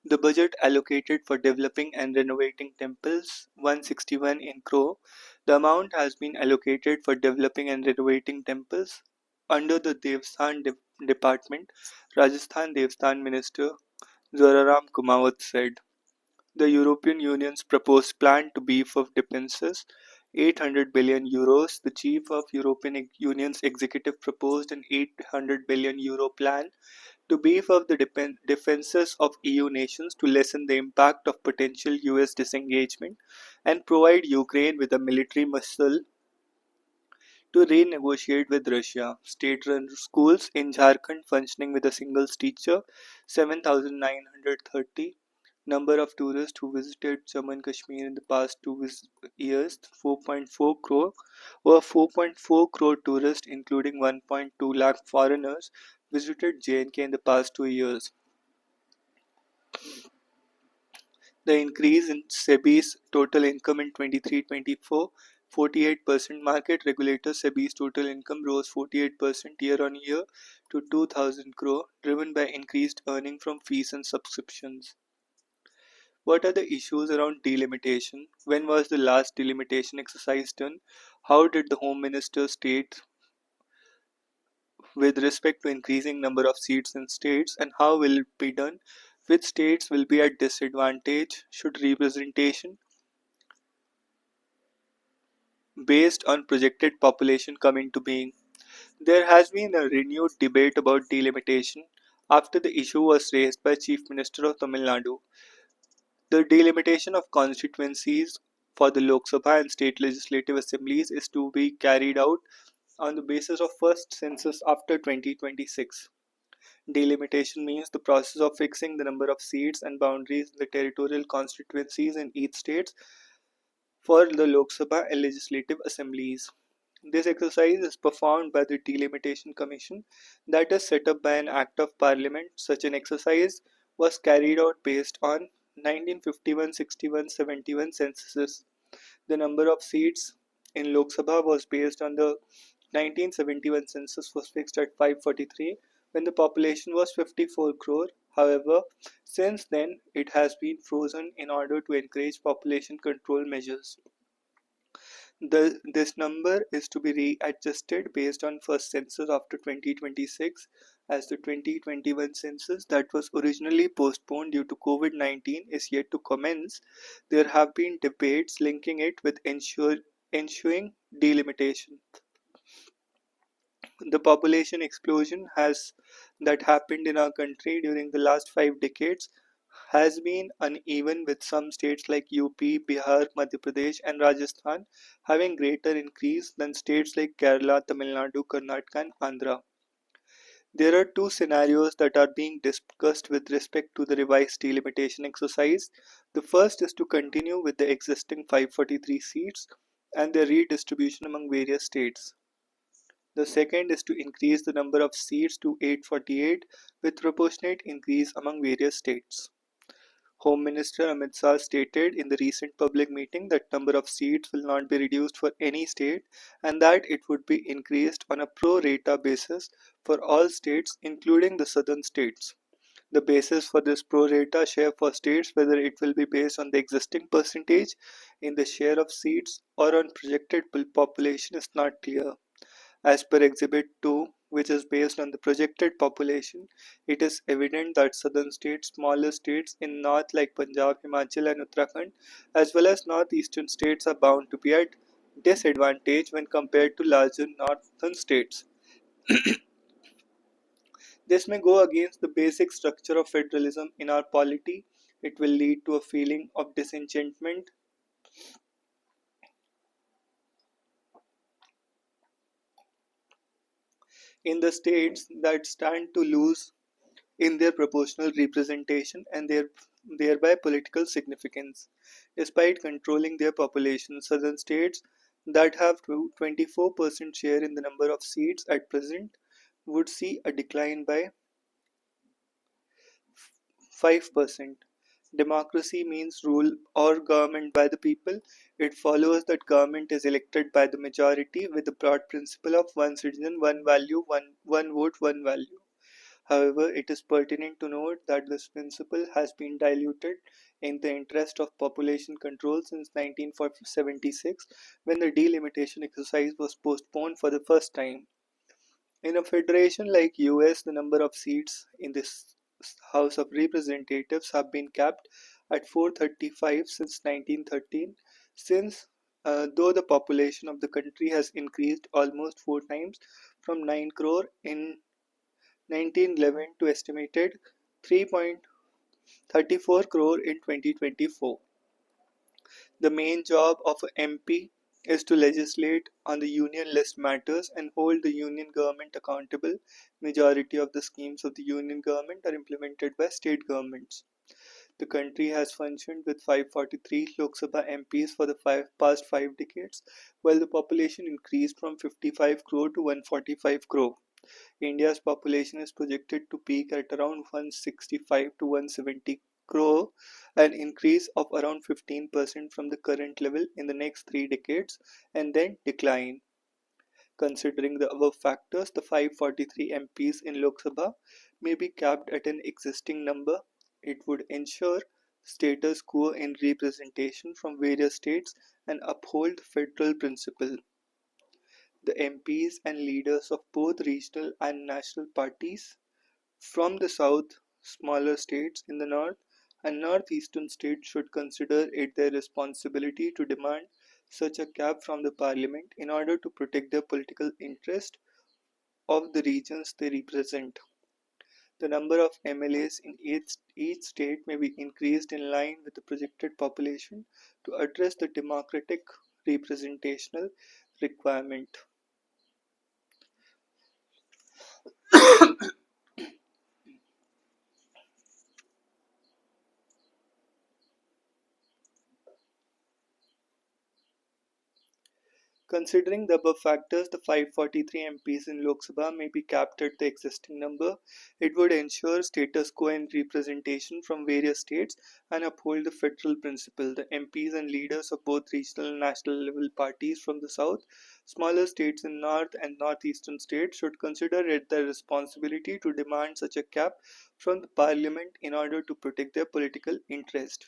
The budget allocated for developing and renovating temples 161 in crore. The amount has been allocated for developing and renovating temples under the Devasthan Department, Rajasthan Devasthan Minister Zoraram Kumawat said. The European Union's proposed plan to beef up defences 800 billion euros. The chief of European Union's executive proposed an 800 billion euro plan to beef up the defences of EU nations to lessen the impact of potential US disengagement and provide Ukraine with a military muscle to renegotiate with Russia. State-run schools in Jharkhand functioning with a single teacher, 7,930. Number of tourists who visited Jammu and Kashmir in the past 2 years, 4.4 crore. Over 4.4 crore tourists, including 1.2 lakh foreigners, visited J&K in the past 2 years. The increase in SEBI's total income in 23-24, 48% market regulator SEBI's total income rose 48% year-on-year to 2,000 crore, driven by increased earning from fees and subscriptions. What are the issues around delimitation? When was the last delimitation exercise done? How did the Home Minister state with respect to increasing number of seats in states, and how will it be done? Which states will be at disadvantage should representation based on projected population come into being? There has been a renewed debate about delimitation after the issue was raised by Chief Minister of Tamil Nadu. The delimitation of constituencies for the Lok Sabha and state legislative assemblies is to be carried out on the basis of first census after 2026. Delimitation means the process of fixing the number of seats and boundaries in the territorial constituencies in each state for the Lok Sabha and legislative assemblies. This exercise is performed by the Delimitation Commission that is set up by an Act of Parliament. Such an exercise was carried out based on 1951, 61, 71 censuses. The number of seats in Lok Sabha was based on the 1971 census was fixed at 543 when the population was 54 crore. However, since then it has been frozen in order to encourage population control measures. This number is to be readjusted based on first census after 2026, as the 2021 census that was originally postponed due to COVID-19 is yet to commence. There have been debates linking it with ensuing delimitation. The population explosion has that happened in our country during the last 5 decades has been uneven, with some states like UP, Bihar, Madhya Pradesh and Rajasthan having greater increase than states like Kerala, Tamil Nadu, Karnataka and Andhra. There are two scenarios that are being discussed with respect to the revised delimitation exercise. The first is to continue with the existing 543 seats and their redistribution among various states. The second is to increase the number of seats to 848 with proportionate increase among various states. Home Minister Amit Shah stated in the recent public meeting that number of seats will not be reduced for any state and that it would be increased on a pro rata basis for all states including the southern states. The basis for this pro rata share for states, whether it will be based on the existing percentage in the share of seats or on projected population, is not clear. As per Exhibit 2, which is based on the projected population, it is evident that southern states, smaller states in north like Punjab, Himachal and Uttarakhand, as well as northeastern states are bound to be at disadvantage when compared to larger northern states. This may go against the basic structure of federalism in our polity. It will lead to a feeling of disenchantment in the states that stand to lose in their proportional representation and thereby political significance. Despite controlling their population, southern states that have 24% share in the number of seats at present would see a decline by 5%. Democracy means rule or government by the people. It follows that government is elected by the majority with the broad principle of one citizen, one value, one vote, one value. However, it is pertinent to note that this principle has been diluted in the interest of population control since 1976, when the delimitation exercise was postponed for the first time. In a federation like US, the number of seats in this House of Representatives have been capped at 435 since 1913, since though the population of the country has increased almost four times from 9 crore in 1911 to estimated 3.34 crore in 2024. The main job of a MP is to legislate on the union list matters and hold the union government accountable. Majority of the schemes of the union government are implemented by state governments. The country has functioned with 543 Lok Sabha MPs for the past 5 decades, while the population increased from 55 crore to 145 crore. India's population is projected to peak at around 165 to 170 crore, an increase of around 15% from the current level in the next 3 decades, and then decline. Considering the above factors, the 543 MPs in Lok Sabha may be capped at an existing number. It would ensure status quo in representation from various states and uphold federal principle. The MPs and leaders of both regional and national parties from the south, smaller states in the north, and northeastern states should consider it their responsibility to demand such a cap from the parliament in order to protect the political interest of the regions they represent. The number of MLAs in each state may be increased in line with the projected population to address the democratic representational requirement. Considering the above factors, the 543 MPs in Lok Sabha may be capped at the existing number. It would ensure status quo in representation from various states and uphold the federal principle. The MPs and leaders of both regional and national level parties from the south, smaller states in north and northeastern states should consider it their responsibility to demand such a cap from the parliament in order to protect their political interest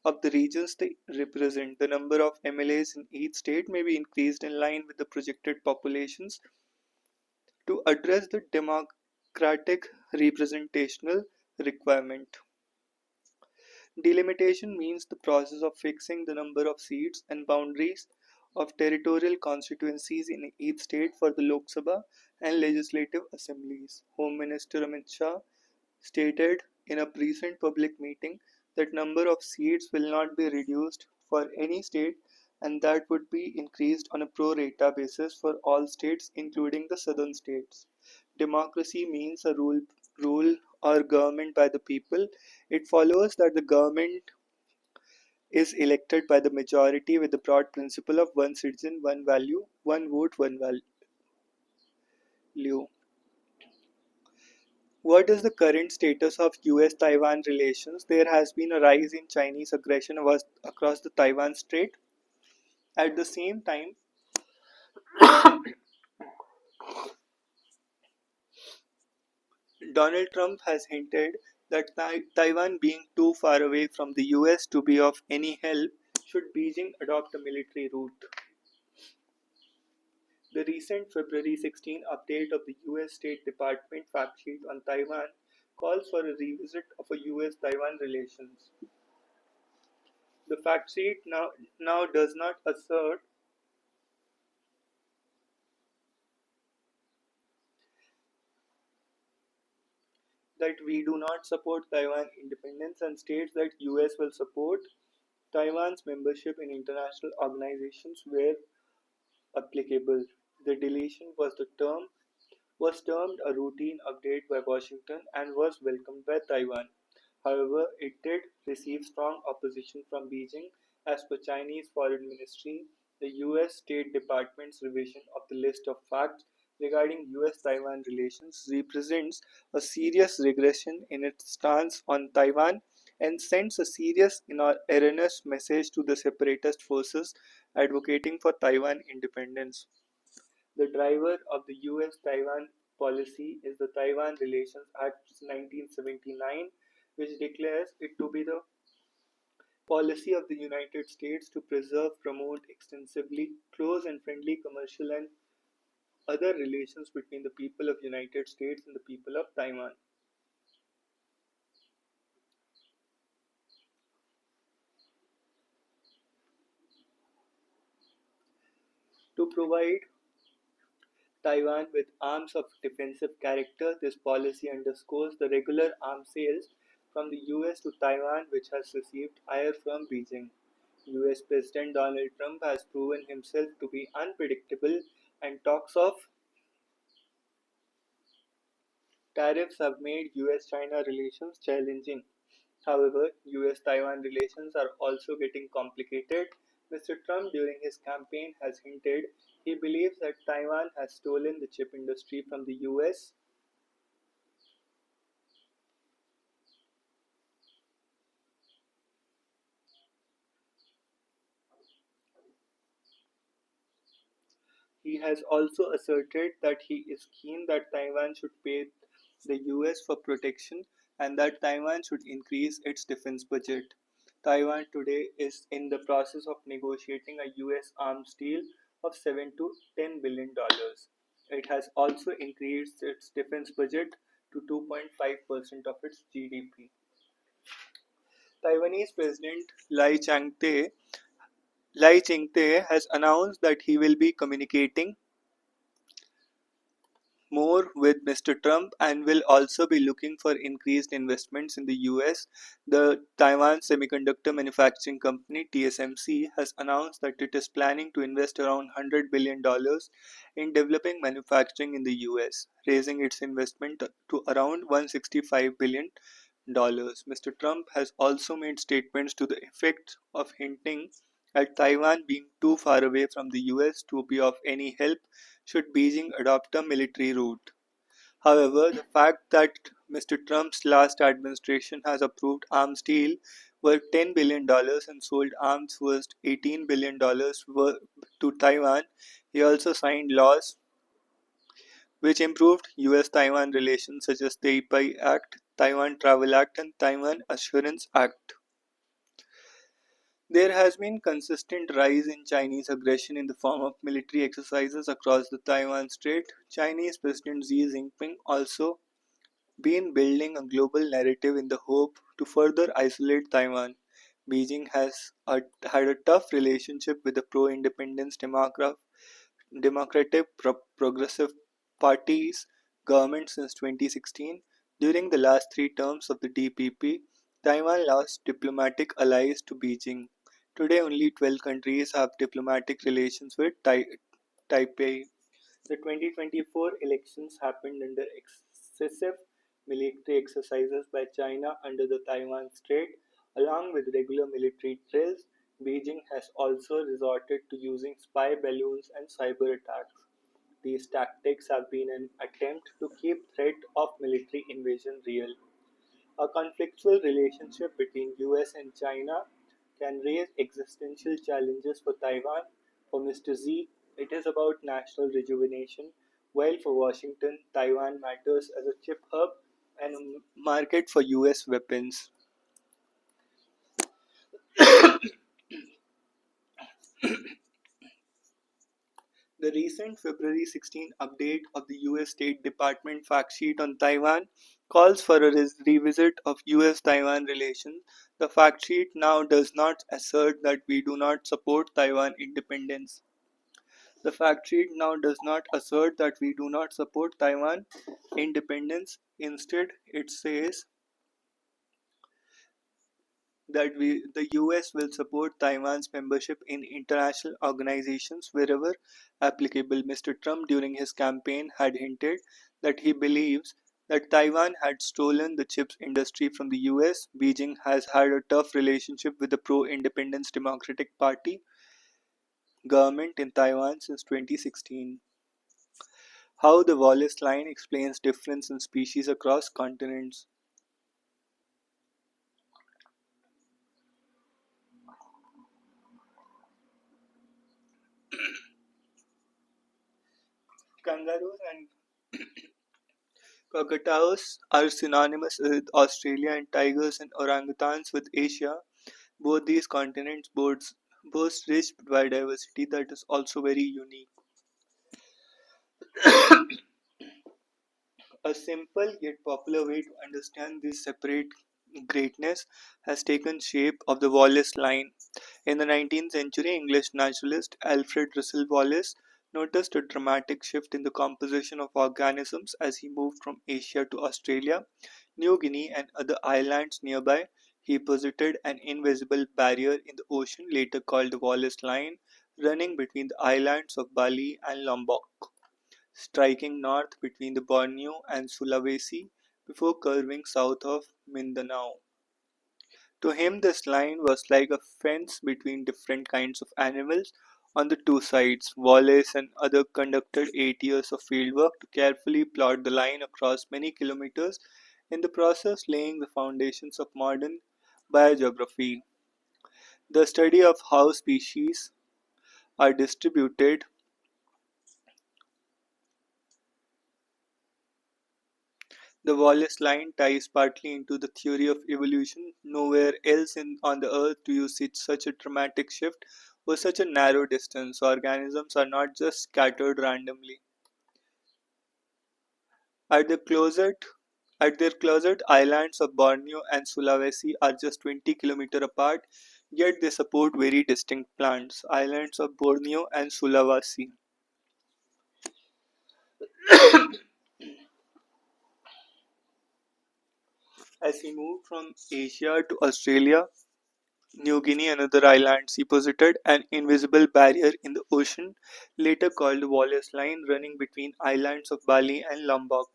of the regions they represent. The number of MLAs in each state may be increased in line with the projected populations to address the democratic representational requirement. Delimitation means the process of fixing the number of seats and boundaries of territorial constituencies in each state for the Lok Sabha and legislative assemblies. Home Minister Amit Shah stated in a recent public meeting that number of seats will not be reduced for any state and that would be increased on a pro rata basis for all states including the southern states. Democracy means a rule or government by the people. It follows that the government is elected by the majority with the broad principle of one citizen, one value, one vote, one value. What is the current status of US Taiwan relations? There has been a rise in Chinese aggression across the Taiwan Strait. At the same time, Donald Trump has hinted that Taiwan, being too far away from the US to be of any help, should Beijing adopt a military route. The recent February 16 update of the US State Department fact sheet on Taiwan calls for a revisit of a US Taiwan relations. The fact sheet now does not assert that we do not support Taiwan independence and states that US will support Taiwan's membership in international organizations where applicable. The deletion was termed a routine update by Washington and was welcomed by Taiwan. However, it did receive strong opposition from Beijing. As per Chinese Foreign Ministry, the US State Department's revision of the list of facts regarding US-Taiwan relations represents a serious regression in its stance on Taiwan and sends a serious erroneous message to the separatist forces advocating for Taiwan independence. The driver of the US Taiwan policy is the Taiwan Relations Act 1979, which declares it to be the policy of the United States to preserve, promote extensively close and friendly commercial and other relations between the people of United States and the people of Taiwan, to provide Taiwan with arms of defensive character. This policy underscores the regular arms sales from the US to Taiwan, which has received ire from Beijing. US President Donald Trump has proven himself to be unpredictable, and talks of tariffs have made US China relations challenging. However, US Taiwan relations are also getting complicated. Mr. Trump, during his campaign, has hinted he believes that Taiwan has stolen the chip industry from the US. He has also asserted that he is keen that Taiwan should pay the US for protection and that Taiwan should increase its defense budget. Taiwan today is in the process of negotiating a US arms deal of 7 to 10 billion dollars. It has also increased its defense budget to 2.5% of its GDP. Taiwanese President Lai Ching-te has announced that he will be communicating more with Mr. Trump and will also be looking for increased investments in the US. The Taiwan Semiconductor Manufacturing Company (TSMC) has announced that it is planning to invest around $100 billion in developing manufacturing in the US, raising its investment to around $165 billion. Mr. Trump has also made statements to the effect of hinting at Taiwan being too far away from the US to be of any help should Beijing adopt a military route. However, the fact that Mr. Trump's last administration has approved arms deal worth $10 billion and sold arms worth $18 billion to Taiwan, he also signed laws which improved US Taiwan relations such as the IPI Act, Taiwan Travel Act, and Taiwan Assurance Act. There has been consistent rise in Chinese aggression in the form of military exercises across the Taiwan Strait. Chinese President Xi Jinping also been building a global narrative in the hope to further isolate Taiwan. Beijing has had a tough relationship with the pro-independence Democratic Progressive Party's government since 2016. During the last three terms of the DPP, Taiwan lost diplomatic allies to Beijing. Today, only 12 countries have diplomatic relations with Taipei. The 2024 elections happened under excessive military exercises by China under the Taiwan Strait. Along with regular military drills, Beijing has also resorted to using spy balloons and cyber attacks. These tactics have been an attempt to keep threat of military invasion real. A conflictual relationship between US and China can raise existential challenges for Taiwan. For Mr. Xi, it is about national rejuvenation, while for Washington, Taiwan matters as a chip hub and a market for US weapons. The recent February 16 update of the US State Department fact sheet on Taiwan calls for a revisit of US Taiwan relations. The fact sheet now does not assert that we do not support Taiwan independence. The fact sheet now does not assert that we do not support Taiwan independence. Instead, it says that the US will support Taiwan's membership in international organizations wherever applicable. Mr. Trump, during his campaign, had hinted that he believes that Taiwan had stolen the chips industry from the US. Beijing has had a tough relationship with the pro independence Democratic Party government in Taiwan since 2016. How the Wallace line explains difference in species across continents. Kangaroos and Crocodiles are synonymous with Australia and tigers and orangutans with Asia. Both these continents boast rich biodiversity that is also very unique. A simple yet popular way to understand this separate greatness has taken shape of the Wallace line. In the 19th century, English naturalist Alfred Russel Wallace noticed a dramatic shift in the composition of organisms as he moved from Asia to Australia, New Guinea, and other islands nearby. He posited an invisible barrier in the ocean, later called the Wallace Line, running between the islands of Bali and Lombok, striking north between the Borneo and Sulawesi before curving south of Mindanao. To him, this line was like a fence between different kinds of animals on the two sides. Wallace and others conducted 8 years of fieldwork to carefully plot the line across many kilometers, in the process laying the foundations of modern biogeography. The study of how species are distributed. The Wallace line ties partly into the theory of evolution. Nowhere else on the earth do you see such a dramatic shift over such a narrow distance. Organisms are not just scattered randomly. At the closest at their closest islands of Borneo and Sulawesi are just 20 kilometers apart, yet they support very distinct plants. Islands of Borneo and Sulawesi. As he moved from Asia to Australia, New Guinea and other islands, he posited an invisible barrier in the ocean, later called the Wallace Line, running between islands of Bali and Lombok.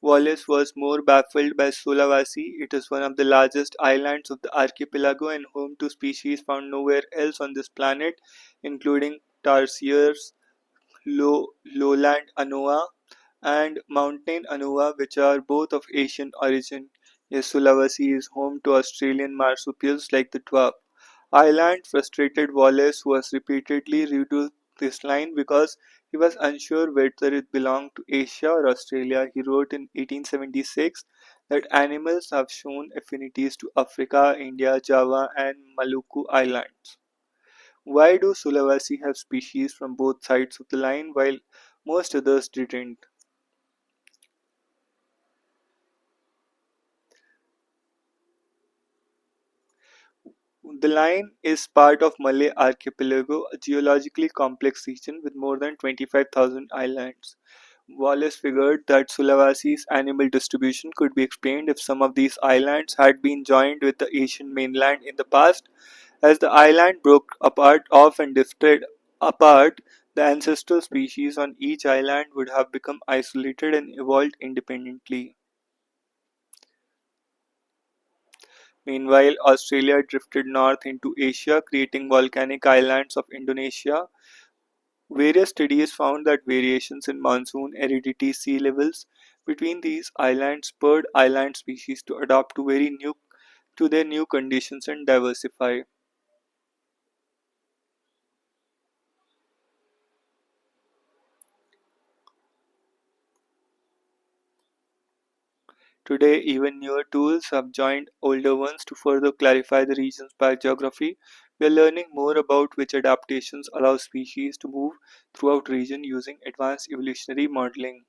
Wallace was more baffled by Sulawesi. It is one of the largest islands of the archipelago and home to species found nowhere else on this planet, including tarsiers, lowland anoa, and mountain anoa, which are both of Asian origin. Yes, Sulawesi is home to Australian marsupials like the dwarf. Ireland frustrated Wallace, who was repeatedly redo this line because he was unsure whether it belonged to Asia or Australia. He wrote in 1876 that animals have shown affinities to Africa, India, Java, and Maluku Islands. Why do Sulawesi have species from both sides of the line while most others didn't? The line is part of Malay Archipelago, a geologically complex region with more than 25,000 islands. Wallace figured that Sulawesi's animal distribution could be explained if some of these islands had been joined with the Asian mainland in the past. As the island broke apart off and drifted apart, the ancestral species on each island would have become isolated and evolved independently. Meanwhile, Australia drifted north into Asia, creating volcanic islands of Indonesia. Various studies found that variations in monsoon, aridity, sea levels between these islands spurred island species to adapt to their new conditions and diversify. Today, even newer tools have joined older ones to further clarify the region's biogeography. We are learning more about which adaptations allow species to move throughout region using advanced evolutionary modeling.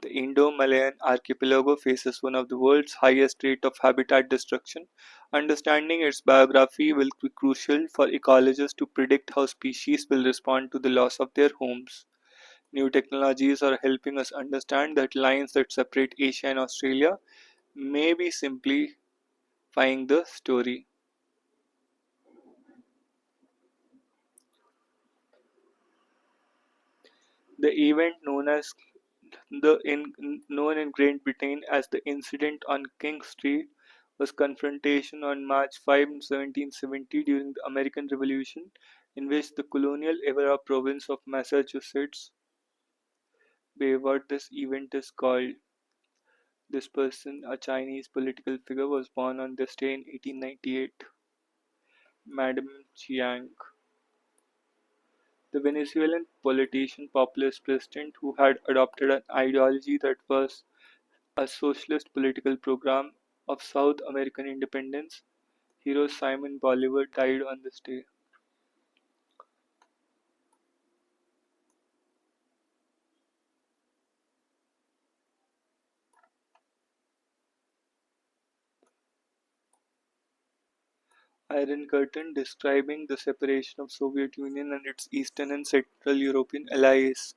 The Indo-Malayan archipelago faces one of the world's highest rate of habitat destruction. Understanding its biography will be crucial for ecologists to predict how species will respond to the loss of their homes. New technologies are helping us understand that lines that separate Asia and Australia may be simplifying the story. The event known in Great Britain as the incident on King Street was confrontation on March 5, 1770 during the American Revolution, in which the colonial era province of Massachusetts Bay, what this event is called. This person, a Chinese political figure, was born on this day in 1898. Madame Chiang. The Venezuelan politician, populist president who had adopted an ideology that was a socialist political program of South American independence, hero Simon Bolivar died on this day. Iron Curtain, describing the separation of Soviet Union and its Eastern and Central European allies.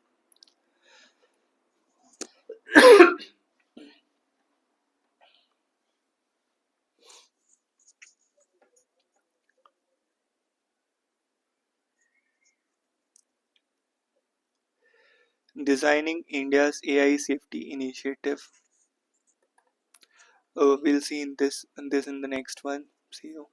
Designing India's AI safety initiative. We'll see in this in the next one. See you.